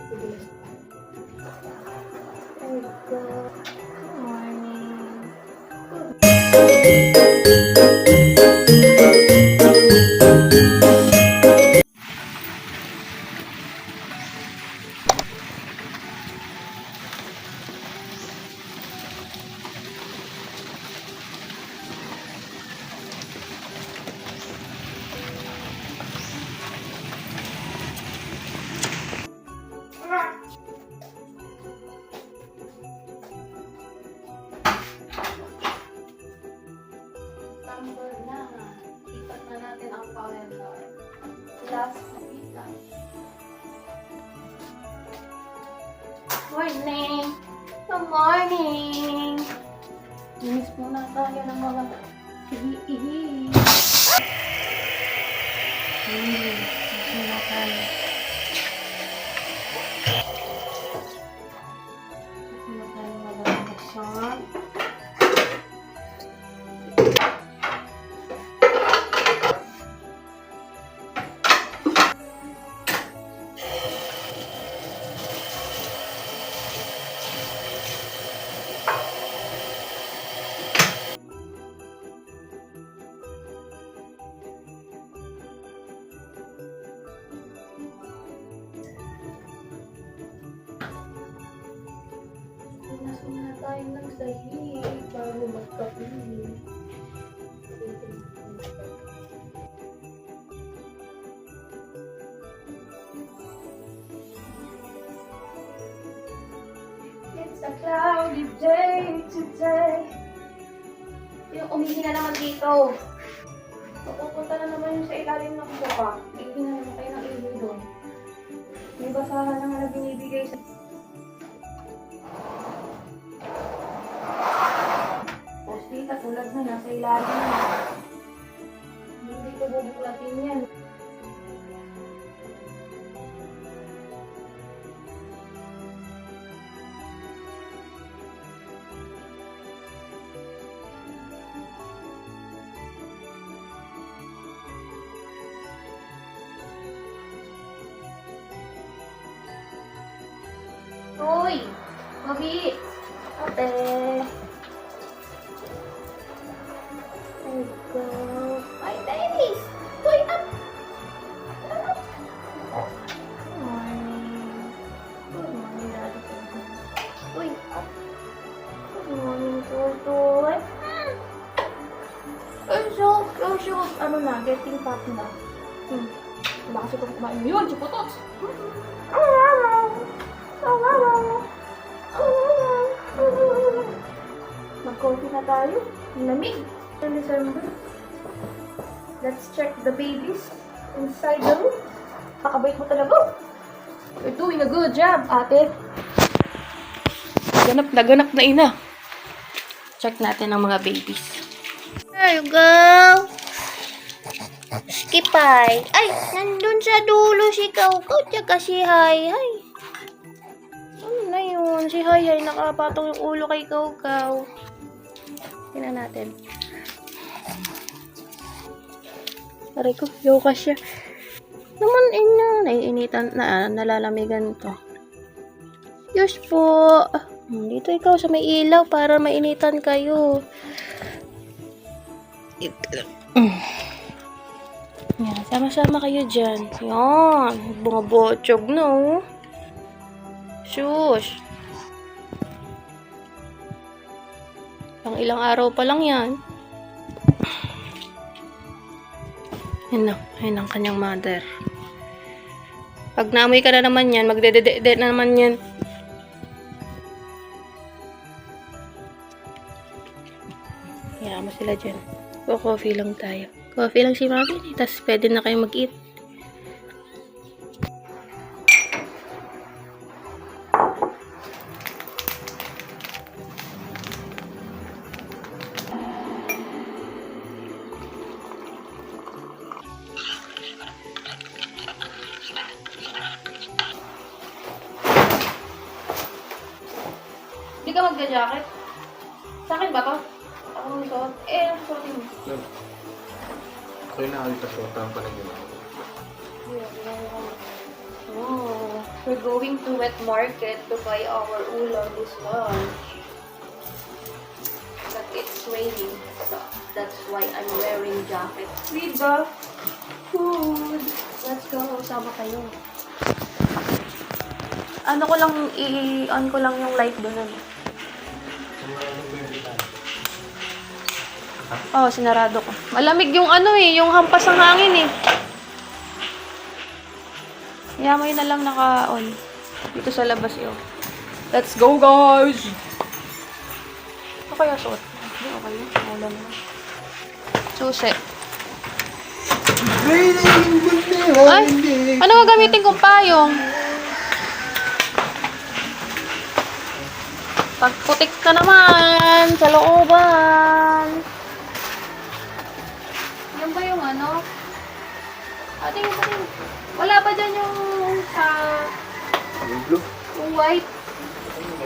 There we go. Good morning. Number na. Ipat na natin ang calendar. Last week. Morning! Good morning! Linis muna tayo ng mga ihi-ihi. Linis muna tayo. Linis muna tayo magbabaksan. Linis muna tayo ng sahig bago magkape. It's a cloudy day today. Yung umihi na naman dito. Pupunta na naman yung sa ilalim ng buka. Ihi na naman kayo ng ihi doon. May basahan naman na binibigay sa... Postita tulad na nasa ilalim na. Hindi ko bubuklatin yan. Uy! Mabi! Ate! There we go. Ay, babies! Uy, up! Good morning. Good morning, Daddy. Uy, up! Good morning, Totoy. Yung shoes, ano na, getting fat na. Wala kasi kung kumain yun, si Putots. Mag-coffee na tayo. Lamig. December. Let's check the babies inside the room. Pakabait mo talaga. You're doing a good job, ate. Ganap na ina. Check natin ang mga babies. There you go. Skipay. Ay, nandun sa dulo si Kaukau tsaka si Hayhay. Ano na yun? Si Hayhay nakapatong yung ulo kay Kaukau. Tingnan natin. Aray ko, yoka siya. Naman ina, naiinitan na, nalalamigan to. Diyos po. Dito ikaw sa may ilaw para mainitan kayo. Yan, sama-sama kayo dyan. Yan, bunga-botsog na oh. Shush. Pang ilang araw pa lang yan. Yan na, ayun ang kanyang mother. Pag naamoy ka na naman yan, magdedede na naman yan. Hayaan mo sila dyan. Coffee lang tayo. Coffee lang si Mami. Tapos pwede na kayo mag-eat. Hindi ka magja-jacket? Sa akin ba to? Ako magsuot. Eh, ang suotin mo. Ako yung nakakita sa utang pa rin yun. Oh, We're going to wet market to buy our ulam this lunch. But it's raining, so that's why I'm wearing jacket. With the food. Let's go. Sama kayo. Ano ko lang, i-on ko lang yung light doon. Ano? Oh, sinarado ko. Malamig yung ano eh, yung hampas ng hangin eh. Yamay na lang naka-on. Dito sa labas yun. Let's go, guys! Ano kaya suot? Hindi, okay yun. Maulan na. Susi. Ay! Ano gagamitin kong payong? Pagputik ka naman sa looban. Yan ba yung ano? Ating. Wala ba dyan yung yung white?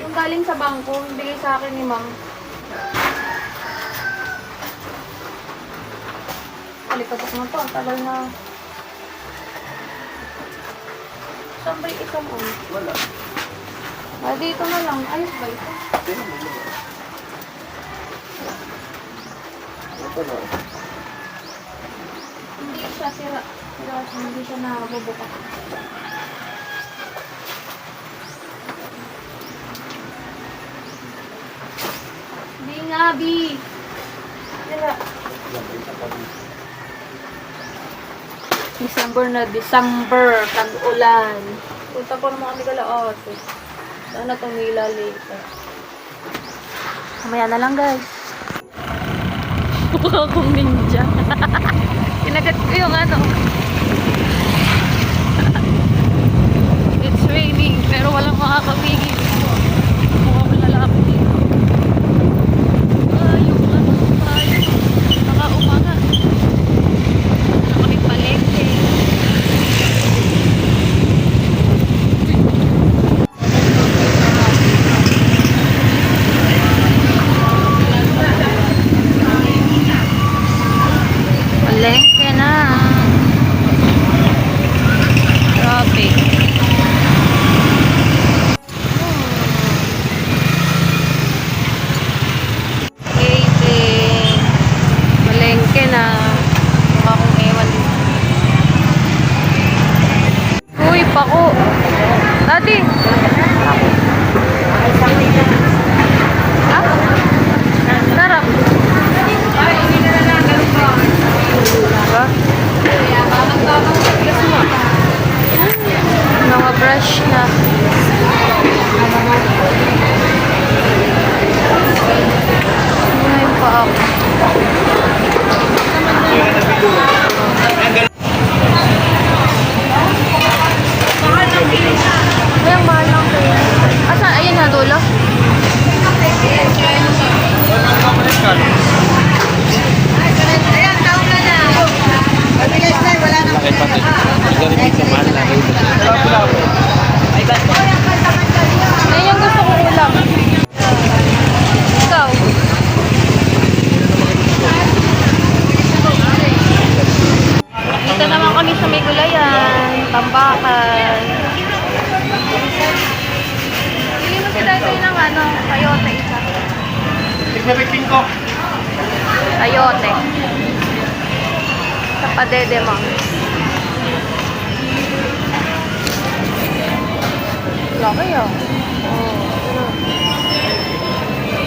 Yung galing sa bangko. Yung bigay sa akin ni ma'am. Alikatok na to. Ang tagal na. Saan ba yung isang on? Wala. Dito na lang. Ayos ba ito? Ito na. Hindi siya sira. Hindi siya nabubuka. Hindi nga, Bi. Sira. December na December. Tag-ulan. Punta pa naman kami kalaote. Sana tumila later. Mamaya na lang, guys. Mukha akong ninja. Kinagat ko yung ano. It's raining, pero walang makakapigil. Mukha ko lalaki dito. Yung ano, tayo. Nakaumaga. Nakapipalengke. Palengke na. Traffic. Waiting. Palengke na. Mukha akong ewan. Uy, pako. Dati. Ah? Sarap. Diba? Mga brush na. Ngayon pa ako. Ay, ang mahal lang kayo. Asa? Ayun na, dulo? Bakit pa ito? Nag-repeat sa mahal na kayo. Ayun yung gusto ko ulam. Ikaw? Dito naman kami sa may gulayan, Tambakan. Pili mo si Daytoy ng ano, kayote isa. Tignabitin ko. Kayote. Sa padede mo. Laki ah. Oh.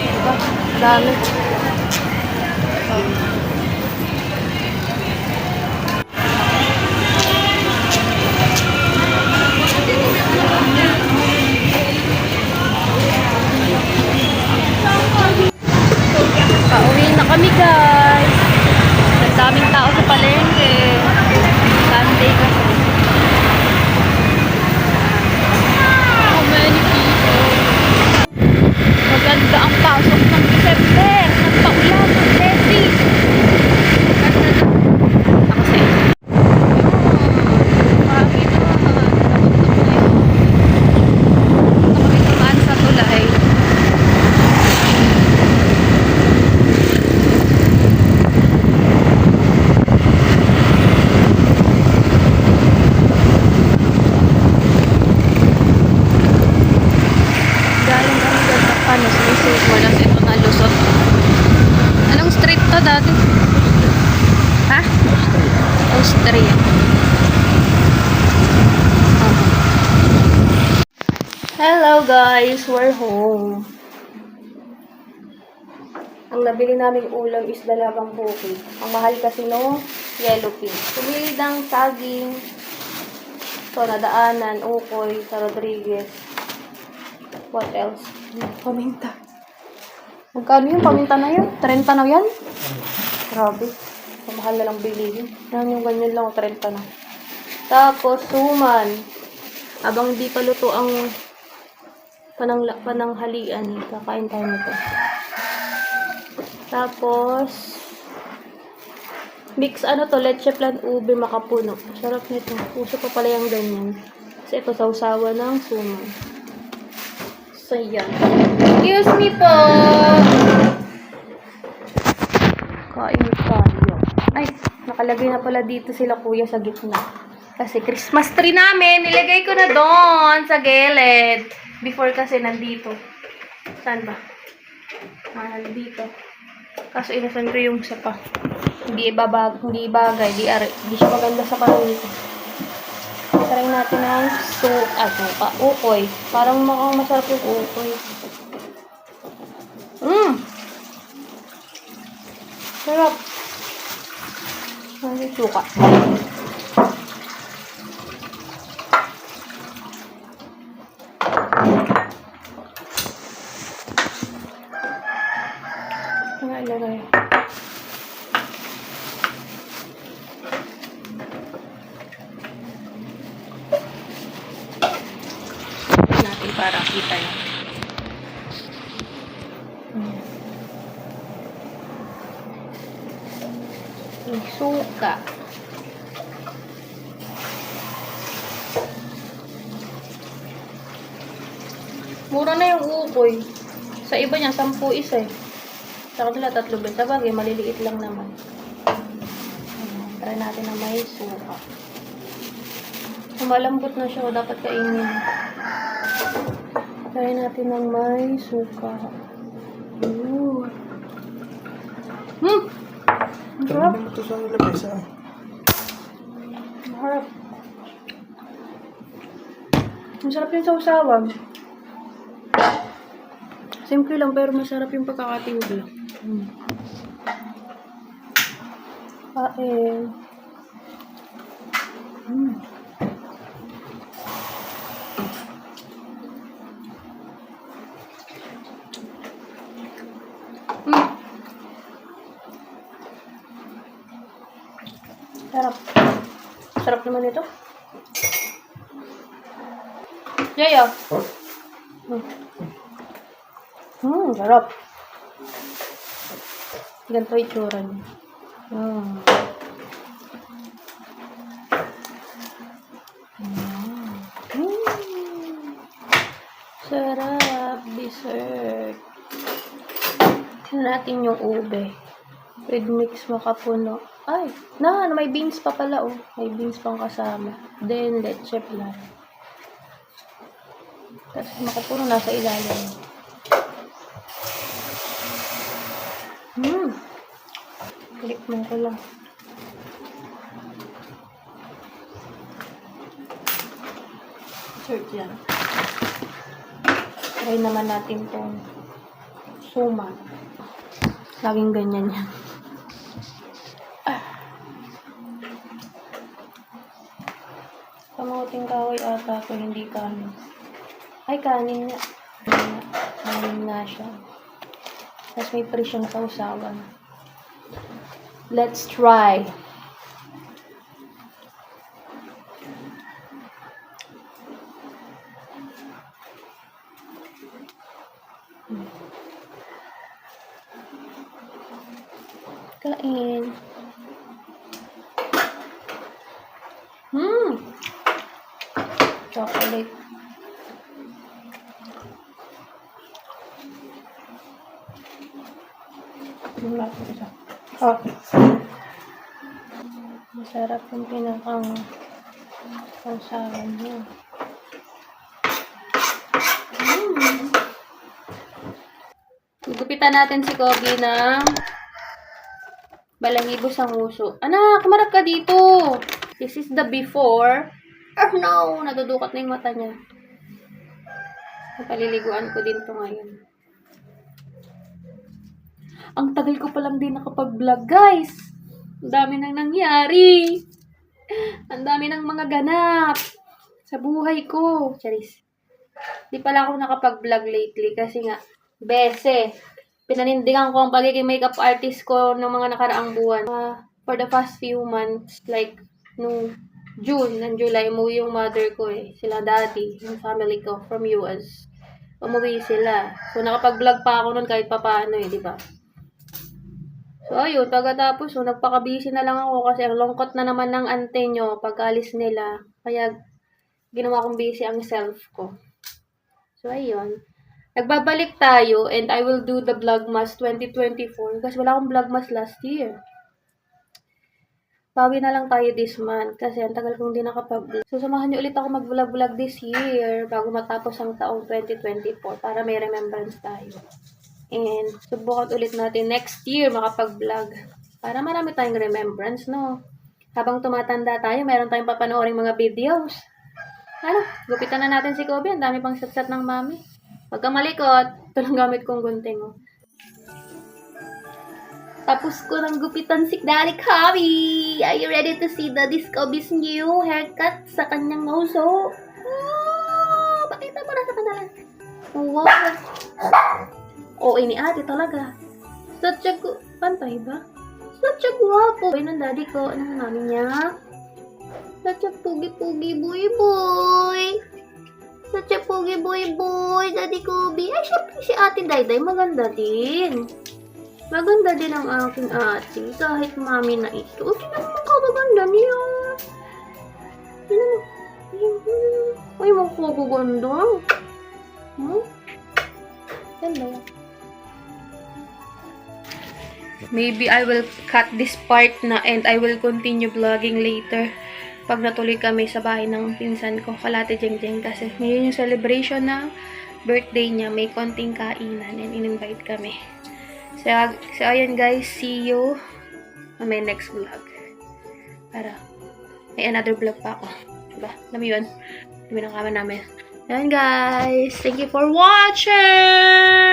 Diba? Dami. Pauwi na kami, guys. Ang daming tao sa palengke. Sunday kasi. How many people? Maganda ang pasok ng December. Nagpaulan ng 30. dati? Ha? Austria. Hello guys, we're home. Ang nabili namin ulam is dalagang bukid. Ang mahal kasi no, yellow pin. Pumili ng saging. So, nadaanan, ukoy, sa Rodriguez. What else? Paminta. Magkano yun? Paminta na yun? 30 na yan? Grabe. Mahal na lang bilihin. Yan yung ganyan lang, 30 na. Tapos, suman. Abang di pa luto ang pananghalian. Kakain tayo nito. Tapos, mix leche flan ube makapuno. Sarap nito. Uso pa pala yung ganyan. Kasi ito, sausawa ng suman. So, yan. Excuse me po! Kain tayo. Ay, nakalagay na pala dito sila kuya sa gitna. Kasi Christmas tree namin, nilagay ko na doon sa gilid. Before kasi nandito. Saan ba? Nandito. Kaso inasan ko yung isa pa. Hindi bagay, di siya maganda sa paningin ko. Try natin ang ukoy. Parang mukhang masarap yung ukoy. Sarap. Ano yung suka? Ilagay. Natin para kita yun. Yung suka. Mura na yung ukoy. Sa iba niya, 10 isa eh. Sa kanila, 3 beses. Sabagay, maliliit lang naman. Try natin na may suka. Malambot na siya. Dapat kainin. Try natin ng may suka. Ang sarap. Ito sa lamesa. Ang harap. Ang sarap yung sausawan. Simple lang pero masarap yung pagkakatiwala. Kain. Sarap. Sarap naman ito. Yaya. Sarap. Ganito yung itsura niya. Sarap. Dessert. Tignan natin yung ube. With mix makapuno. Ay, may beans pa pala, oh. May beans pang kasama. Then, leche flan. Tapos, makapuno nasa ilalim. Tikman ko lang. Search yan. Try naman natin itong suman. Laging ganyan yan. Kamuting kahoy ata ko, hindi kanin. Ay, kanin nga. Kanin nga siya. Tapos may presyo na sausawan. Let's try. Kain. Chocolate. Masarap yung pinakang sausawan niya. Gugupitan natin si Kogi ng Balahibo sa nguso. Anak, kumarap ka dito. This is the before. Oh no, nadudukat na yung mata niya. Napaliliguan ko din to ngayon. Ang tagal ko palang din nakapag-vlog, guys. Ang dami nang nangyari. Ang dami ng mga ganap sa buhay ko. Charis. Di pala ako nakapag-vlog lately kasi nga, bese, pinanindigan ko ang pagiging makeup artist ko ng mga nakaraang buwan. For the past few months, like, nung June and July, umuwi yung mother ko eh. Sila daddy, yung family ko from US. Umuwi sila. So, nakapag-vlog pa ako nun kahit papaano eh, di ba? So, ayun, pagkatapos, so, nagpaka-busy na lang ako kasi ang lungkot na naman ng ante nyo pag-alis nila. Kaya, ginawa kong busy ang self ko. So, ayun. Nagbabalik tayo and I will do the Vlogmas 2024 kasi wala akong Vlogmas last year. Bawi na lang tayo this month kasi ang tagal kong di nakapag-vlog. So, samahan niyo ulit ako mag-vlog this year bago matapos ang taong 2024 para may remembrance tayo. And subukan ulit natin next year makapag-vlog para marami tayong remembrance, no? Habang tumatanda tayo, meron tayong papanooring mga videos. Ano, gupitan na natin si Kobe. Ang dami pang satsat ng mami. Huwag kang malikot. Ito lang gamit kong gunting, oh. Tapos ko ng gupitan si Daddy Kobe. Are you ready to see this Kobe's new haircut sa kanyang nguso? Oh, pakita mo na sa kanila. Wow. Oo, ini ate talaga. Such a pantay ba? Such a guwapo. Boy ng daddy ko. Anong mami niya? Such a pugi-pugi boy. Such a pugi boy. Daddy Kobe. Ay, syempre si ate Dayday. Maganda din. Maganda din ang aking ate. Kahit mami na ito. O, tinan mo kagaganda niya. Tinan mo. Ay, magkagaganda. Hmm? Ganda. Maybe I will cut this part na and I will continue vlogging later pag natuloy kami sa bahay ng pinsan ko, Kalate Jengjeng, kasi ngayon yung celebration ng birthday niya, may konting kainan and in-invite kami. So ayun guys, see you on my next vlog. Para may another vlog pa ako. Diba? Alam mo yun? Dumi ng kama namin. Ayan guys, thank you for watching!